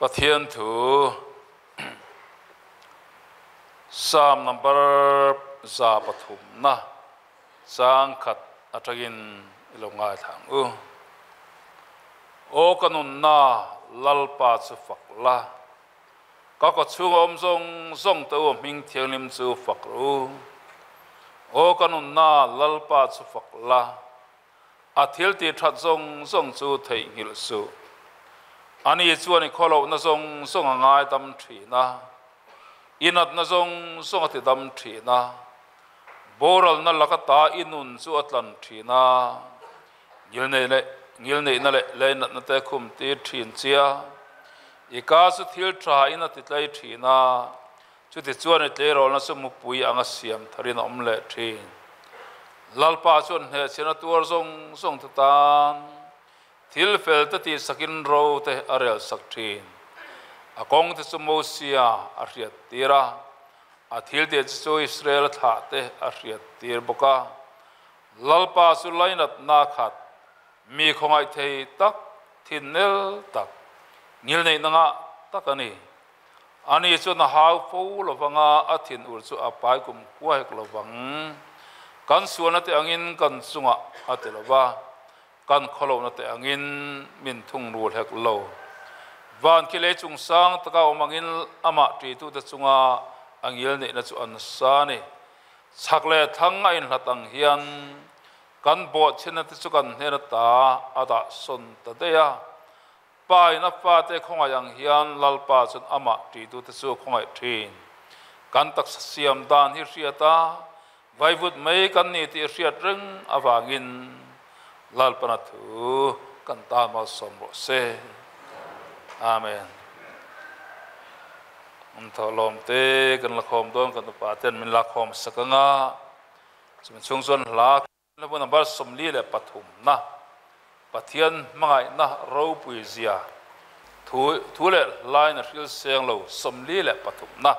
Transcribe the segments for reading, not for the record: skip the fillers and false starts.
Pathianni Psalm number Zaipawl na sang khat atagin ilongai thang o kanun na lalpa chu fakla ka ko chung om zong to ming thiang lim chu fakru o kanun na lalpa chu fakla athil ti that zong chu thei ngil su ani chuani kholo na zong ngai tam thi na inat na zong ati dam thi na boral na lakata inun chu atlan thi na ngil nei na le na te khum ti thin chia ika su thil tra ina ti tlai thi na chu ti chuan tle rol na su mu pui anga siam tharin om le thin lalpa chon he chena tur zong tan thil fel ta ti sakin ro te arel sak thin akong te sumo sia ariat tira athil te chu Israel tha te ariat tir boka lalpa su lainat na khat mi khongai thei tak thinel tak ngil nei nanga takani ani chu na hau fo lovanga athin ur chu apai kum kuai lovang kan suana te angin kan sunga atelova kan kholo na te angin min thung rul hek lo van ki le chung sang taka omangin ama tri tu te chunga angil nei na chu an sa ni chakle thang in hatang hian kan bo chena te chu kan hena ta ada son ta de ya pai na pa te khonga yang hian lalpa chun ama tri tu te chu khongai thin kan tak siam dan hi riata vai vut mai kan ni ti riat reng awangin lalpana thu kan ta ma som ro se amen tholom te kan lakhom don kan pa ten min lakhom sakanga chung chon la na bu number somli le pathum na pathian mangai na ro pui zia thu le line ril seng lo somli le pathum na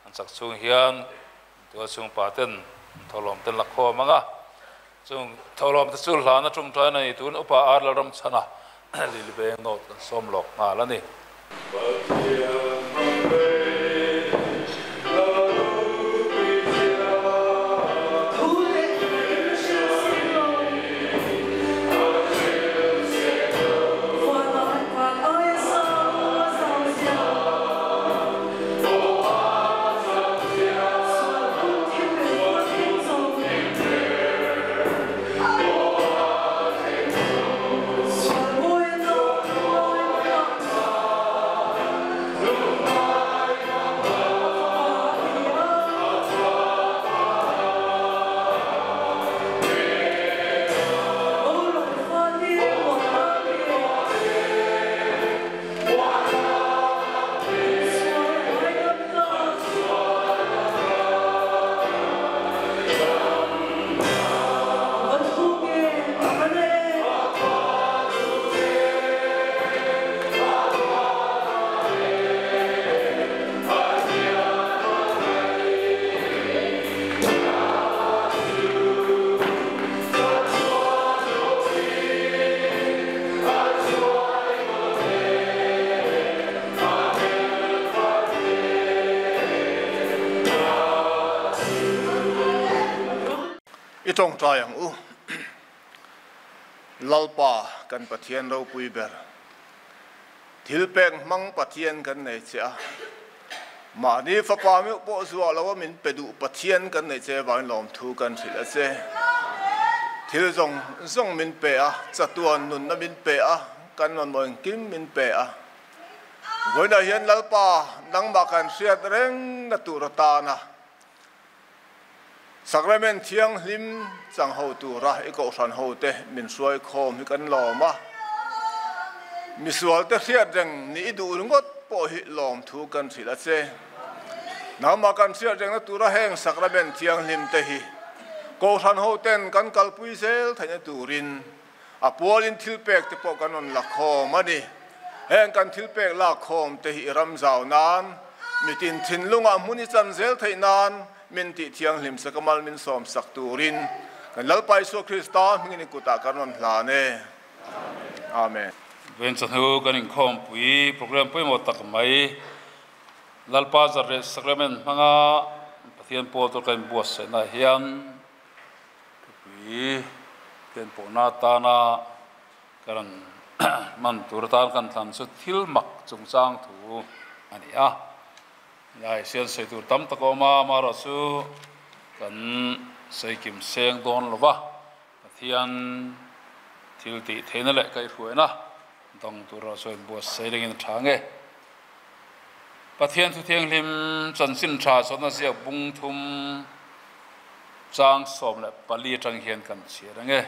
an chak chung hian to chung pa ten tholom ten lakhom anga chung tholom te chul la na chung trai na tun upa ar la ram chana lil beng not som lok ma la ni Itong tayang lalpa kan pathian ro pui ber thilpeng mang pathian kan nei cha ma ni fa pa mi po zuwa lawa min pedu pathian kan nei che ban lom thu kan thil a che thil zong min pe a chatuan nun na min pe a kan non moing kim min pe a goina hian lalpa nang ma kan siat reng na tu rata na Sakramen thiang lim chang ho tu ra eko san ho te min suai khom hi kan loma mi sual te hiat reng ni du ngot po hi lom thu kan thila che nama kan sia reng na tu ra heng sakramen thiang lim te hi ko san ho ten kan kalpui sel thanya turin a polin thilpek te po kan on la khom ani heng kan thilpek la khom te hi ram zau nan mitin thin lunga muni chan zel thei nan min ti thiang lim sakamal min som sak turin kan lalpai so Krista ngini kuta kanon hlane amen ven Chawhnu kan Inkhawmpui program pui mo tak mai lalpa zare sacrament manga Pathian po to kan buas na hian pui ken po na ta na karan man turtan kan than su thil mak chungchang thu ani a lai sian sei tur tam takoma mara su kan sei kim seng don lova Pathian thil ti theina le kai huena dong tura soin buas sei lengin thange Pathian thu thiang lim chan sin tha so na sia bung thum chang som le pali tang hian kan chirange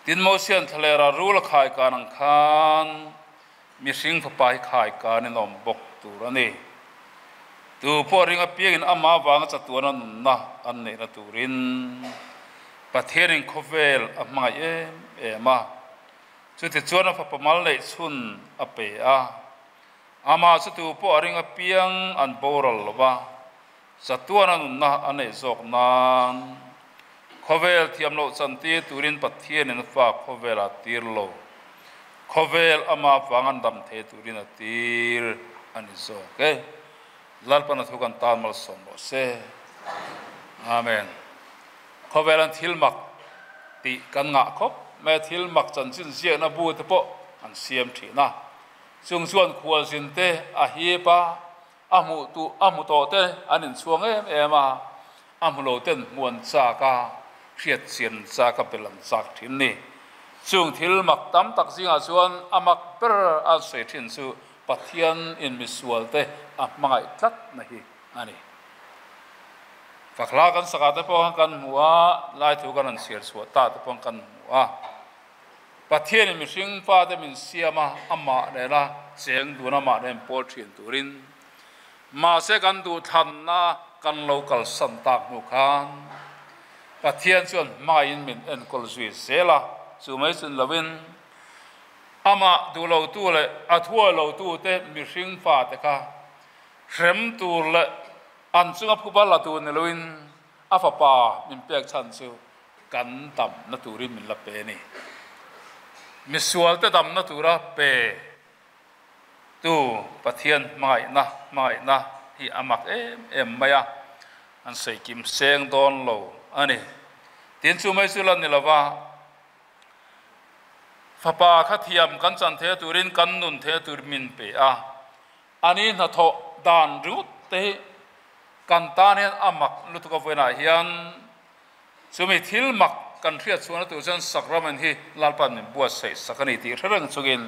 tin mo sian thalera rul khai kanang khan mi sing phapai khai kan nom bok turani tu poring a piangin ama wang chatuana na an nei na turin Pathian khovel amai ema chuti chuana fa pamal nei chun ape a ama chutu poring a piang an boral lova chatuana na ane zok nan khovel thiam lo chanti turin Pathian in fa khovela tirlo khovel ama wangan dam the turin a tir ani zo ke lalpana thukan talmal sombo se amen khovelan thilmak ti kan nga khop me thilmak chan chin sia na bu te po an siam thina chung chuan khual sin te a hi pa amu to te anin chuang ema amulo ten muan cha ka khiat chian cha ka pelam chak thin ni chung thilmak tam tak zinga chuan amak per a sei thin chu Pathian in misual te mangai tlat na hi ani fakla kan sakate po kan muwa lai thu kan siar suwa ta te pong kan muwa Pathian in mising fa te min siama amma ne la cheng du na ma nem por thin turin ma se kan du than na kan local san tak mu khan Pathian chuan mai in min en kol zui sela chu mai sun lovin ama du lo tu le athua lo tu te mising fa te ka rem tu le an chunga phubal la tu ne loin afa pa min pek chan chu kan tam na turin min la pe ni misual te dam na tura pe tu Pathian mai na hi amak em maya an sei kim seng don lo ani tin chu mai su lan ni lawa fapa khathiam kan chan the turin kan nun the tur min pe a ani na tho dan rut te kan tan hen amak lutuka vena hian chumi thil mak kan thria chuan tu chan sakramen hi lalpan min buat sei sakani ti thrang chugin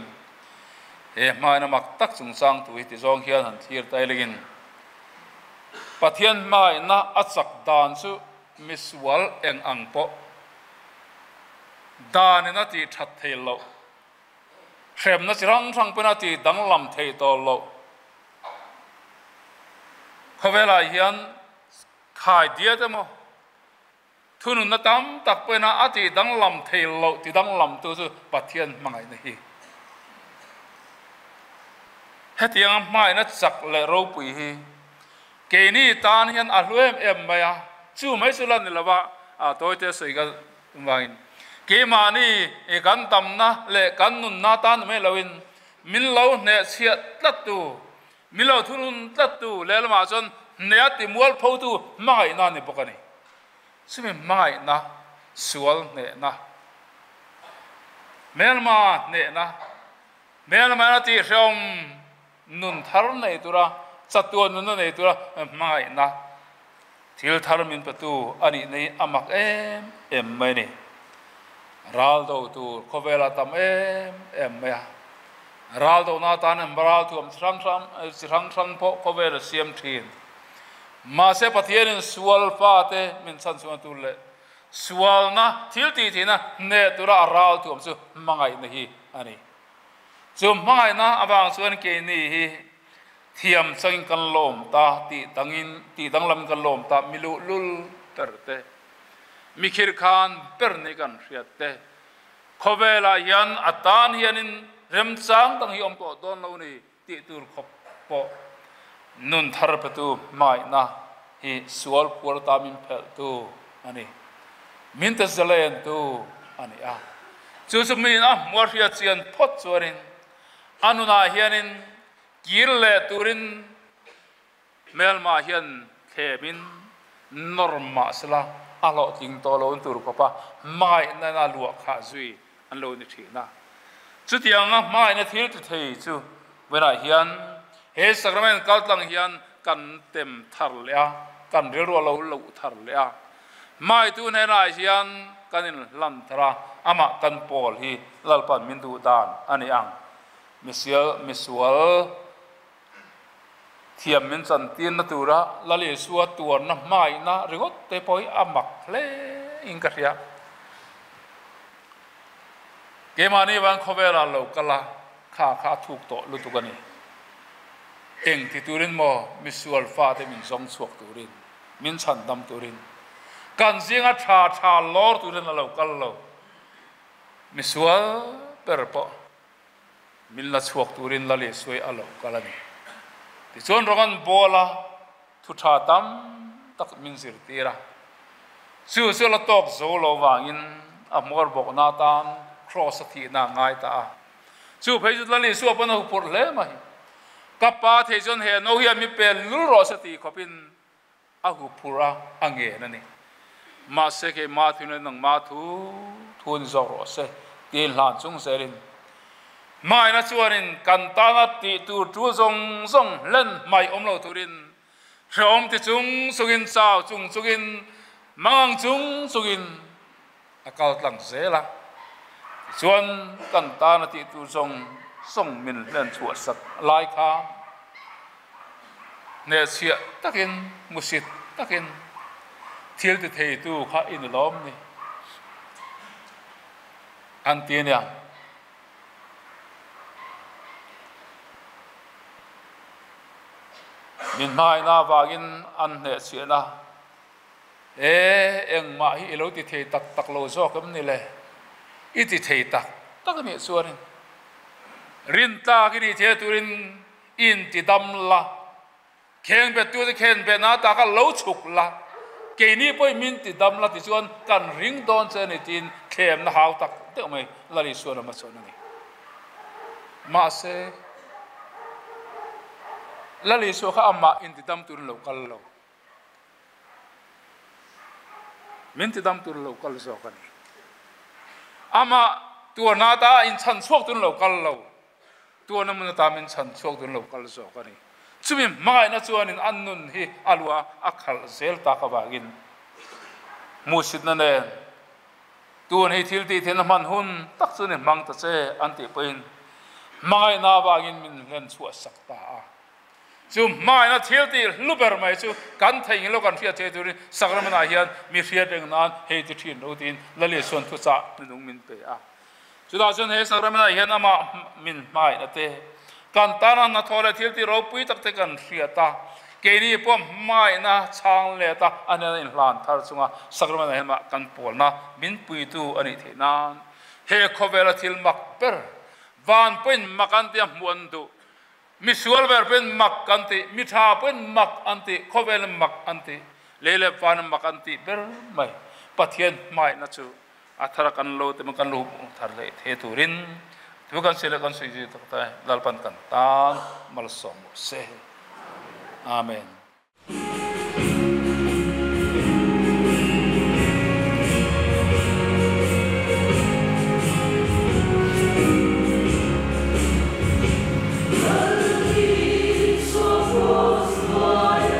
mai na mak tak chung sang tu hi ti zong hian han thir tai legin Pathian mai na achak dan chu miswal eng ang po dan na ti that thei lo khem na chirang thang pena ti dang lam thei to lo khovela hian khai dia te mo thunun na tam tak pena ati dang lam thei lo ti dang lam tu chu Pathian mangai na hi hetiang mai na chak le ro pui hi ke ni tan hian a hluem em maya chu mai sulan ni lawa a toy te sei ga wain ke ma ni e kan tam na le kan nun na tan me lawin min lo ne sia tlat tu min lo thunun tlat tu le ma chon ne ati mual pho tu mai na ni pokani sumi mai na sual ne na melma ne na melma na ti rom nun thar nei tura chatuan nun nei tura mai na thil thar min patu ani nei amak em mai ni raldo tu khovela tam em ya raldo na tan embral tu sang po khovela siam thin ma se Pathian in sual fa te min chan chu tu le sual na thil ti thina ne tura ral tu chu mangai na hi ani chu mangai na awang chuan ke ni hi thiam chang kan lom ta ti danglam kan lom ta milu lul terte mikhir khan per ni kan riat te khovela yan atan hianin rem chang tang hi om ko don lo ni ti tur khop po nun thar patu mai na hi sual pur ta min phel tu ani min te zalen tu ani a chu chu mi na muar hia chian phot chuanin anuna hianin kir le turin melma hian thebin norma sala alo ting to lo tur ko pa mai na na luak kha zui an lo ni thina chu tianga mai na thil tu thei chu wena hian he sakrament Chaltlang hian kan tem thar lea kan rilwa lo thar lea mai tu ne na hian kanin lan thara ama kan pol hi lalpan min du dan ani ang misual thiam min chan tin na tura lali suwa tuar na mai na rigot te poi amak le ingkaria kemani wan khobera lo kala kha thuk to lutukani eng ti turin mo misual fa te min song chuak turin min chan dam turin kan zinga tha lor turin lo kal lo misual perpo min la chuak turin lali soi alo kalani ti chon rongan bola thu tha tam tak min zir tira su la tok zo lo wangin amor bok na tan cross thi na ngai ta chu phei ju lali su pa na pur le mai kapa the jon he no hi mi pel lu ro sa ti khopin a hu pura ange na ni ma se ke ma thu na nang ma thu thun zo ro se tin lan chung serin mai na chuanin kan ta na ti tu tu zong len mai om lo turin rom ti chung sugin sao chung sugin mang chung sugin akal tlang zela chuan kan ta na ti tu song min len chuat sak lai kha ne sia takin musit takin thil ti thei tu kha in lom ni an tin ya min mai na wagin an ne sia na eng ma hi elo ti thei tak lo zo kam ni le i ti thei tak ni suarin rin ta ki ni the turin in ti dam la kheng be tu te khen be na ta ka lo chuk la ke ni poi min ti dam la ti chuan kan ring don che ni tin khem na haw tak te mai la ri suan ma chon ni ma se la li so kha amma in ti dam tur lo kal lo min ti dam tur lo kal so kan ama tu na ta in chan chuak tur lo kal lo tu na mun ta min chan chuak tur lo kal so kan ni chumi mai na chuan in annun hi alwa akhal zel ta ka bagin musit na ne tu ni thil ti then man hun tak chu ni mang ta che anti poin mai na bagin min len chu sak ta chu mai na thil ti luber mai chu kan thei lo kan fia che tu ri sakramana hian mi fia deng nan he ti thin ro tin la le son thu cha nung min pe a chu da chon he sakramana hian ama min mai na te kan ta na thole thil ti ro pui tak te kan fia ta ke ni pom mai na chang le ta ana in hlan thar chunga sakramana hema kan pol na min pui tu ani the nan he khovela thil mak per van pen makan ti muan du mi sual ver pen mak kanti mi tha pen mak anti khovel mak anti lele pan mak anti ber mai pathian mai na chu athara kan lo te kan lo thar le the turin tu kan sele kan sui ji tak ta dalpan kan tan mal som se amen Rolungmuana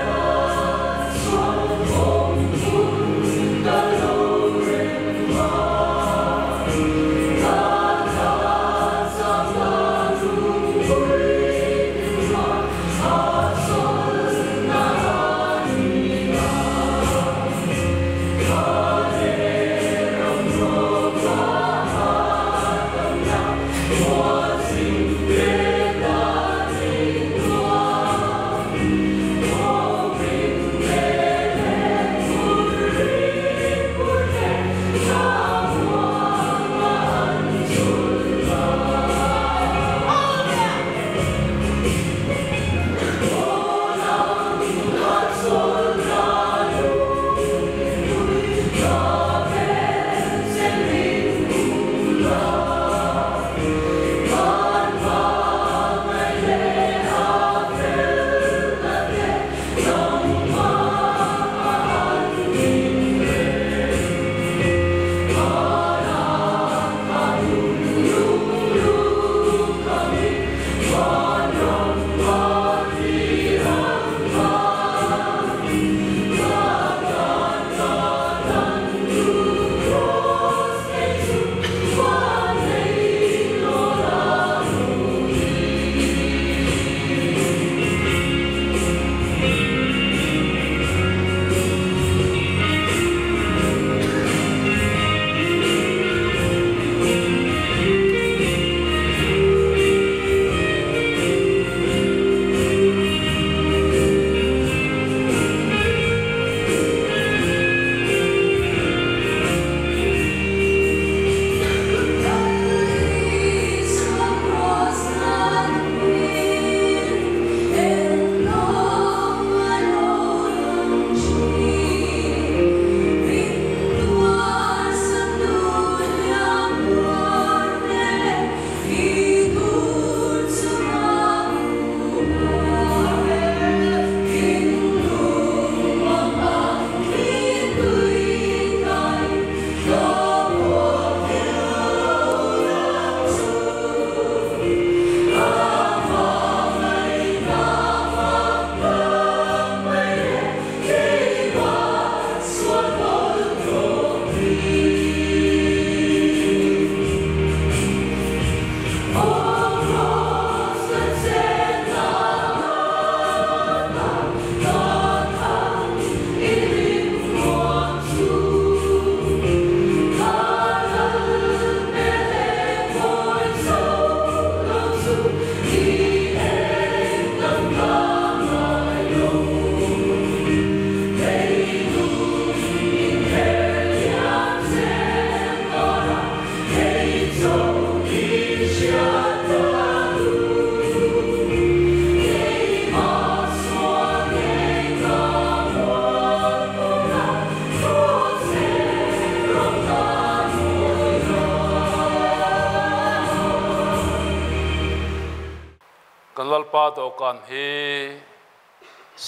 lalpa to kan hi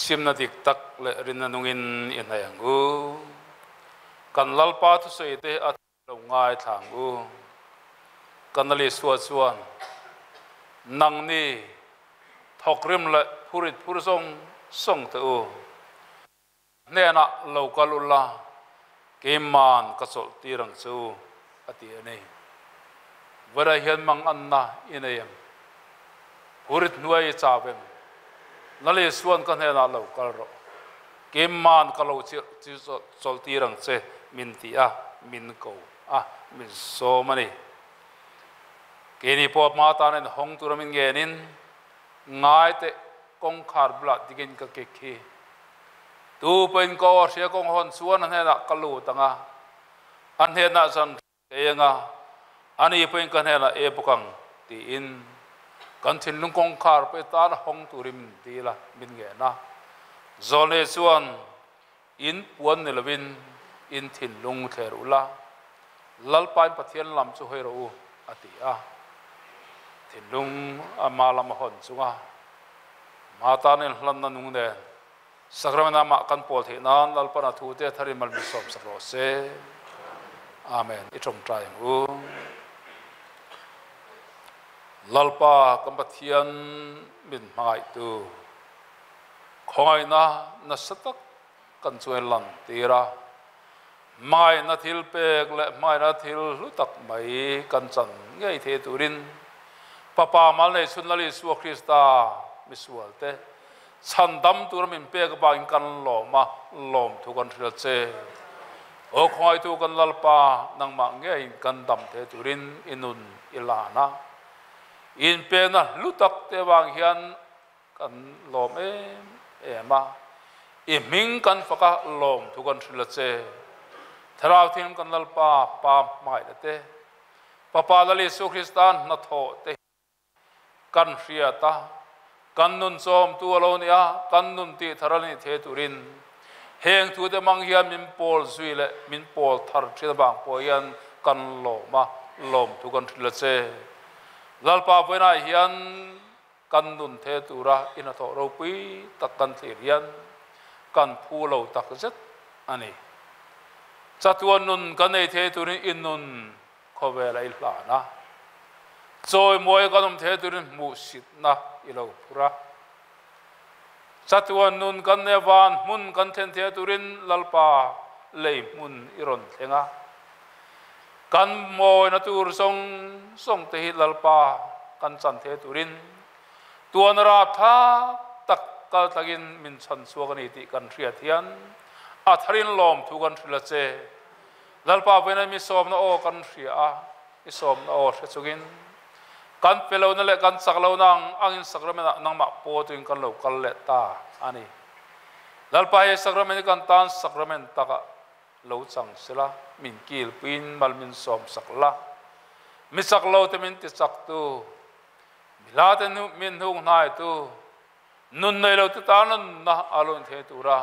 simna dik tak le rin nungin in hayangu kan lalpa tu sei te at lo ngai thangu kan li suan nang ni thokrim le phurit phurusong song te u nena lokalula keman kasol tirang chu ati ani vara hian mang anna inayam phurit nuai chawem nali suan kan nena lokal ro keman kalau chi sol tirang che min ti a min ko a min so mani keni pop ma ta nen hong turamin genin ngai te kong khar bla digin ka ke khi tu pen ko sia kong hon suan an hena kalu tanga an hena san enga ani pen kan hena e bukang ti in kan thin lung kong khar pe ta hong turim ti la min ge na zole suan in puan nelawin in thin lung therula lalpan pathian lam chu hoi ro ati a thin lung amalam hon chunga mata nen hlan na nung de sakramena ma kan pol the nan lalpana thu te thari mal mi som sakro se amen I trong trai u lalpa kan pathian min mai tu khoi na satak kan chuan lan tira mai na thil pek le mai na thil lutak mai kan chan ngei the turin papa mal nei sun lali su krista misual te chandam tur min pek ba in kan lom thu kan thil che o khoi tu kan lalpa nang ma ngei kan dam the turin inun ilana in pe na lutak te wang hian kan lom ema I ming kan faka lom thu kan thil che tharau thim kan lalpa pa mai te papa lali su kristan na tho te kan hriata kan nun som tu alonia kan nun ti tharani the turin heng thu te mang hian min pol zui le min pol thar thil bang po hian kan lom thu kan thil che lalpa poina hian kan nun the tura ina tho ro pui tak kan thlir hian kan phu lo tak zet ani chatuan nun kan nei the turin in nun khowela ilana choi moi kanom the turin mu sit na ilo pura chatuan nun kan ne van mun kan then the turin lalpa lei mun iron thenga kan moi na tur song te hi lalpa kan chan the turin tuan ra tha tak kal tagin min chan suakani ti kan hria thian a tharin lom thu kan thrila che lalpa vena mi som na o kan hria a I som na o hre chugin kan pelo na le kan saklo nang angin sakramena nang ma po tuin kan lo kal le ta ani lalpa he sakramena kan tan sakramen taka lo chang sila min kil pin mal min som sakla mi saklo te min ti sak tu milate min hung nai tu nun nei lo tu ta na alon the tura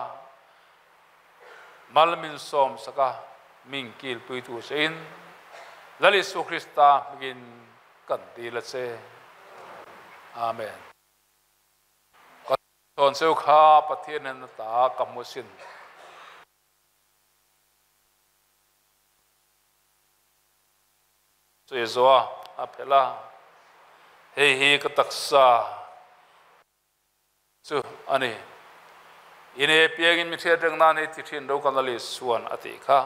mal min som saka min kil pui tu sein lali su krista begin kan ti la che amen kon seu kha pathian na ta kamusin so zoa apela hei ka taksa chu ani ine piangin mi thia teng na ne ti thin do kan ali suan ati kha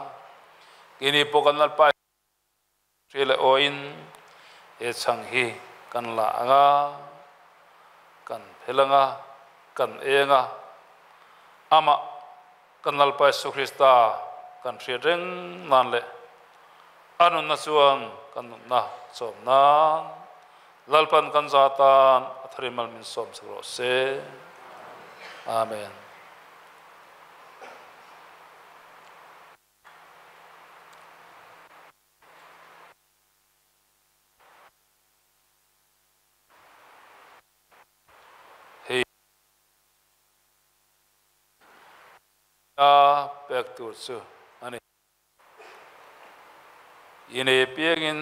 ini pokan lal pa trele oin e chang hi kan la anga kan phelanga kan enga ama kan lal pa su krista kan thia reng nan le anun na suang kan na som na lalpan kan zatan athrimal min som sagro se amen hey back to su ani ine piengin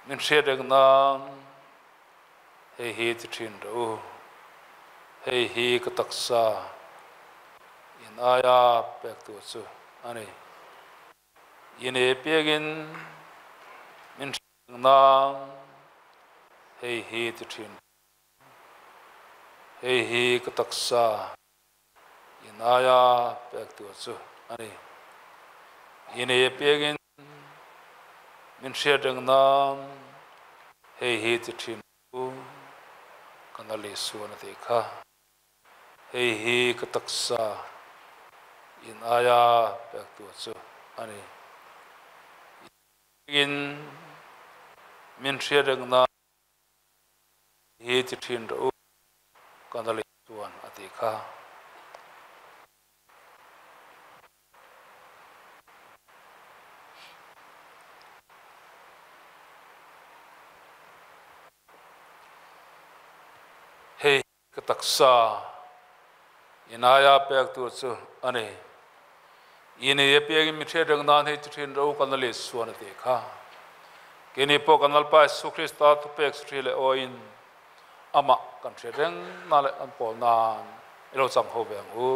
min shedeng na hei hi ti thin ro hei hi ka taksa in aya pek tu chu ani ine pegin min na hei hi ti thin hei hi ka taksa in aya pek tu chu ani ine pegin min shedang na hei hi ti thin kanali suana te kha hei hi ka taksa in aya pek tu chu ani in min shedang na hi ti thin ro kanali suan ati kha hei ka taksa inaya pek tu chu ani ine ye pek mi the dang nan hei thin ro kanali suan te kha kini po kanal pa su krista tu pek strile oin ama kan the dang na le an pol nan ilo cham ho bang u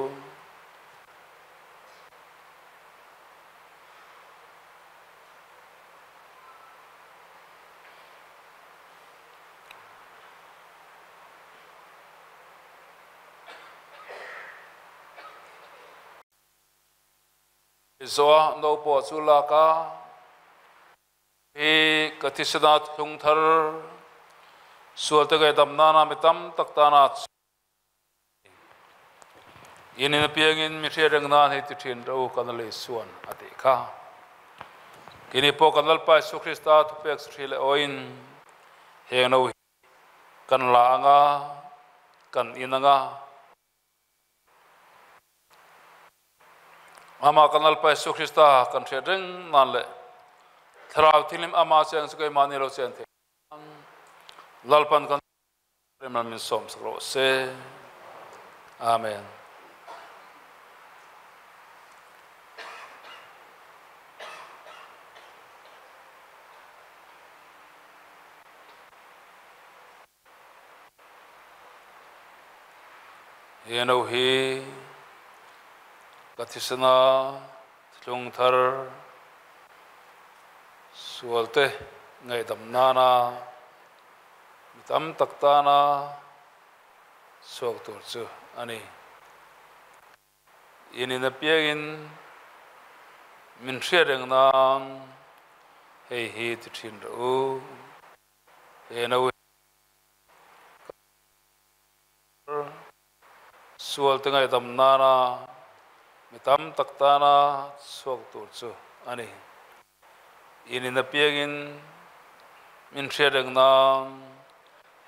zoa no po chula ka e kathisanat thungthar sualte ga damnana mitam taktana inin piangin mi thereng nan he ti thin ro kanale suan ate kha kini po kanal pa su krista tu pek thile oin he no kan la anga kan inanga ama kanal pa su krista kan thereng nan le thrau thilim ama chang sukai mani ro chen the lalpan kan remna min som sakro se amen yeno hi kathisana thlungthar sualte ngai damnana mitam taktana sok tur chu ani inina piagin min thereng nan hei hi ti thin ro eno sualte ngai damnana mitam taktana sok tur chu ani inina piagin min thereng nan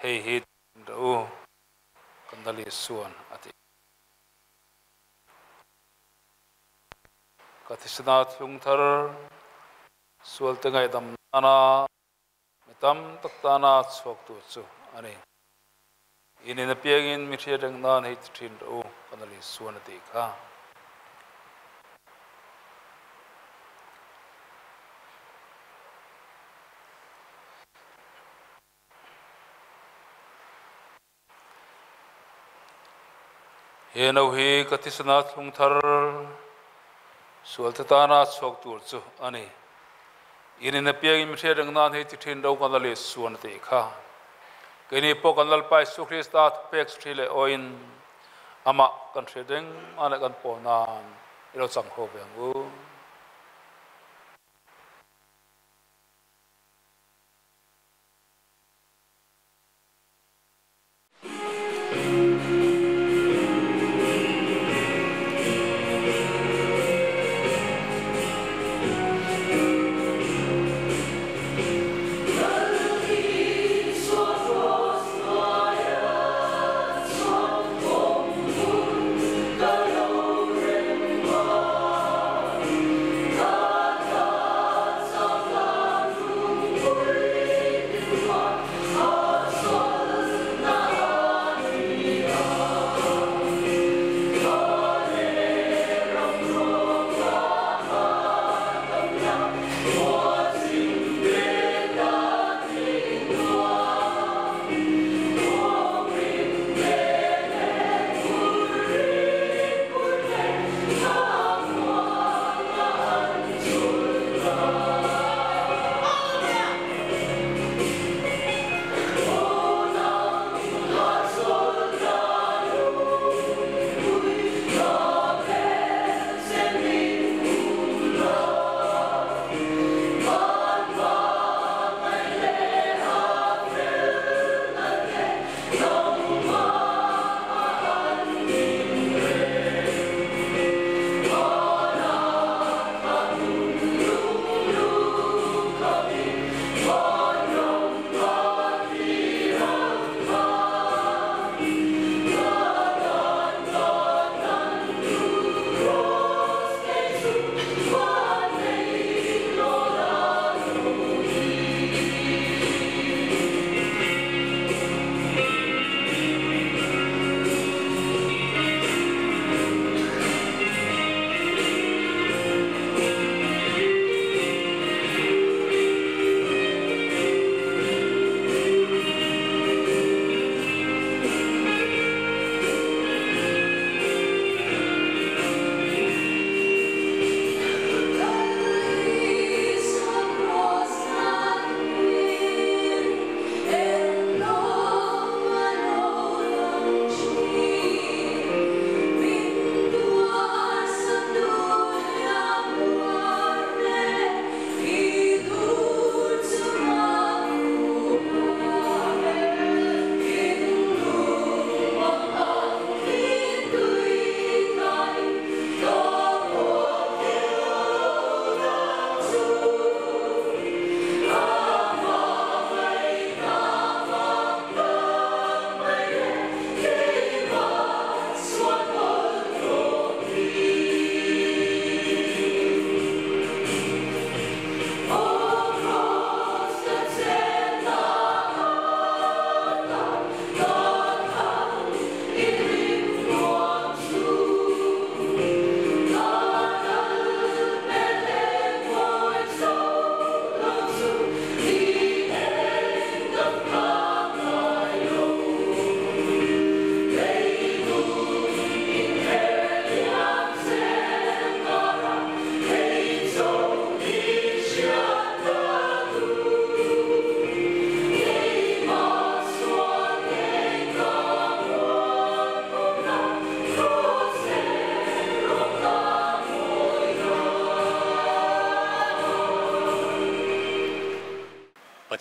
hei hi ro kandali suan ati kathisana thungthar sualte ngai damnana mitam taktana sok tur chu ani inina piagin mi thereng nan hei thin ro kandali suan ati kha heno hi kathisana thungthar sualtatana sok tur chu ani inina piagin mi thereng nan hei thin ro kanali suan ati kha kini po kanal pa su krista pek thile oin ama kan thedeng ana kan po nan ilo chang ho bang u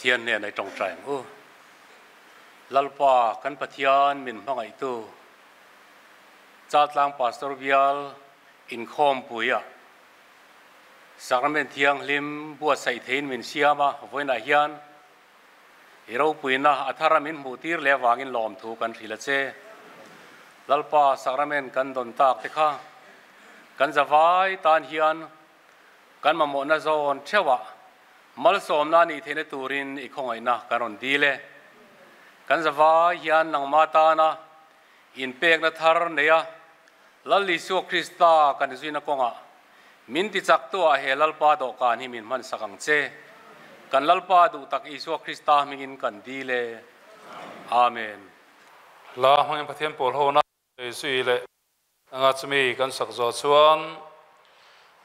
Pathianni này trong trái ngô lalpa kan Pathian min mangai tu Chaltlang Pastor Bial Inkhawmpui Sacrament thiang lim buat sai thein min siama voina hian hero puina athara min mutir le wangin lom thu kan thila che lalpa sacrament kan don tak te kha kan zawai tan hian kan mamona zon thewa mal som na ni thene turin I khongai na karon dile kan zawai hian nang mata na in pek na thar neya lalli su Krista kan zuina konga min ti chak to a he lalpa do kan hi min man sakang che kan lalpa du tak Isu Krista mingin kan dile amen la hang pathian pol ho na sui le anga chumi kan sak zo chuan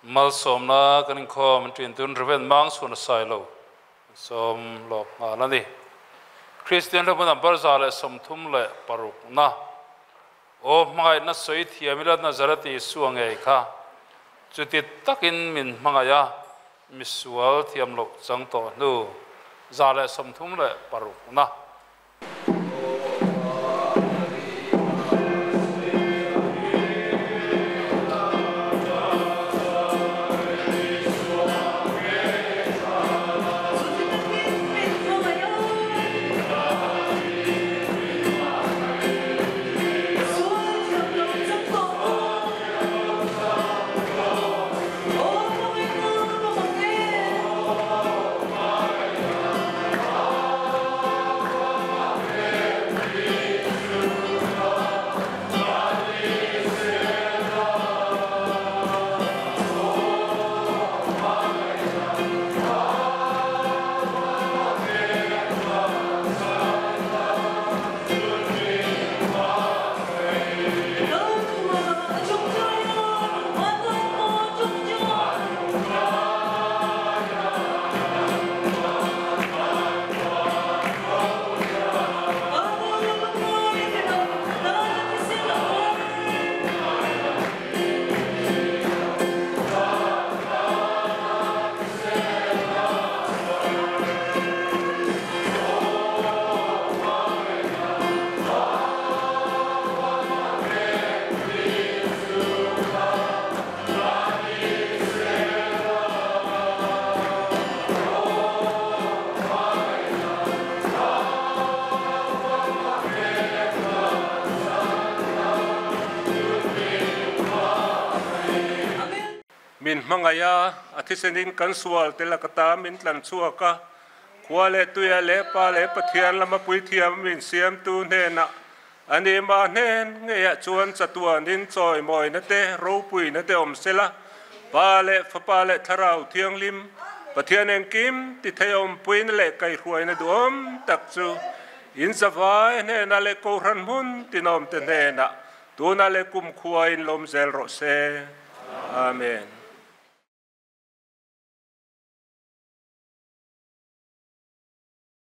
mal som na kan Inkhawm tin tun reven mang sun sai lo som lok nga na ni Christian lo ban bar za le som thum le paruk na o mai na soi thiamilat na zarati suange kha chuti takin min mangaya misual thiam lo chang to nu za le som thum le paruk na min mangaya athisenin kan sual tela kata min tlan chuaka kwale tuya le pa le pathian lama pui thiam min siam tu ne na ani ma nen ngeya chuan chatuan in choi moi na te ro pui na te om sela pa le fa pa le tharau thiang lim pathian en kim ti theom pui na le kai ruai na duom tak chu in zawai ne na le ko ran mun ti nom te ne na tu na le kum khuain lom zel ro se amen